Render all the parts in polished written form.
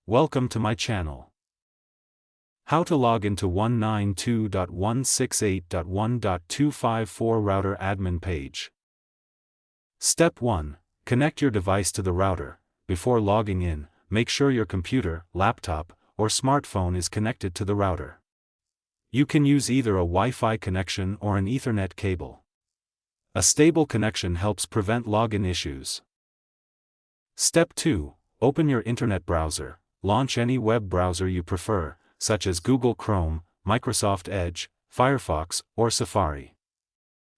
Welcome to my channel. How to log into 192.168.1.254 router admin page. Step 1. Connect your device to the router. Before logging in, make sure your computer, laptop, or smartphone is connected to the router. You can use either a Wi-Fi connection or an Ethernet cable. A stable connection helps prevent login issues. Step 2. Open your internet browser. Launch any web browser you prefer, such as Google Chrome, Microsoft Edge, Firefox, or Safari.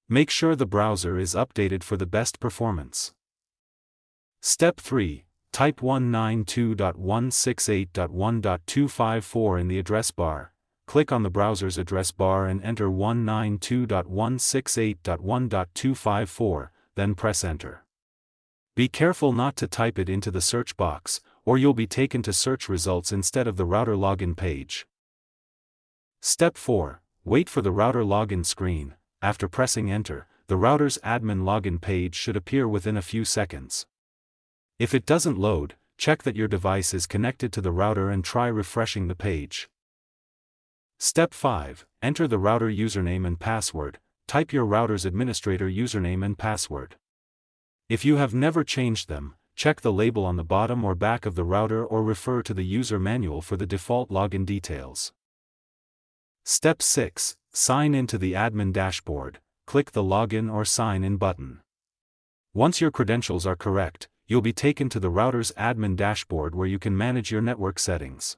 Make sure the browser is updated for the best performance. Step 3. Type 192.168.1.254 in the address bar. Click on the browser's address bar and enter 192.168.1.254, then press enter. Be careful not to type it into the search box, or you'll be taken to search results instead of the router login page. Step 4. Wait for the router login screen. After pressing enter, the router's admin login page should appear within a few seconds. If it doesn't load, check that your device is connected to the router and try refreshing the page. Step 5. Enter the router username and password. Type your router's administrator username and password. If you have never changed them, check the label on the bottom or back of the router or refer to the user manual for the default login details. Step 6. Sign in to the admin dashboard. Click the Login or Sign In button. Once your credentials are correct, you'll be taken to the router's admin dashboard where you can manage your network settings.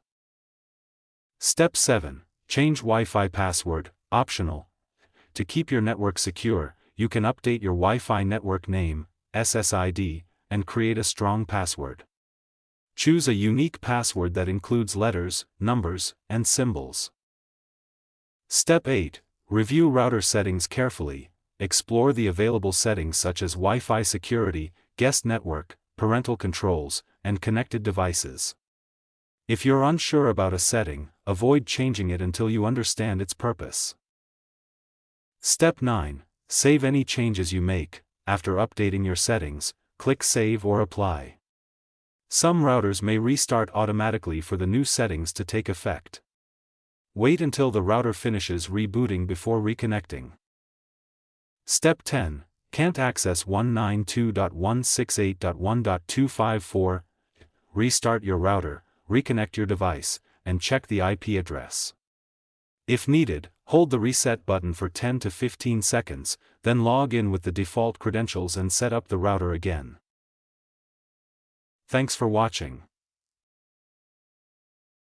Step 7. Change Wi-Fi password, optional. To keep your network secure, you can update your Wi-Fi network name, SSID, and create a strong password. Choose a unique password that includes letters, numbers, and symbols. Step 8. Review router settings carefully. Explore the available settings such as Wi-Fi security, guest network, parental controls, and connected devices. If you're unsure about a setting, avoid changing it until you understand its purpose. Step 9. Save any changes you make. After updating your settings, click Save or Apply. Some routers may restart automatically for the new settings to take effect. Wait until the router finishes rebooting before reconnecting. Step 10. Can't access 192.168.1.254. Restart your router, reconnect your device, and check the IP address. If needed, hold the reset button for 10 to 15 seconds, then log in with the default credentials and set up the router again. Thanks for watching.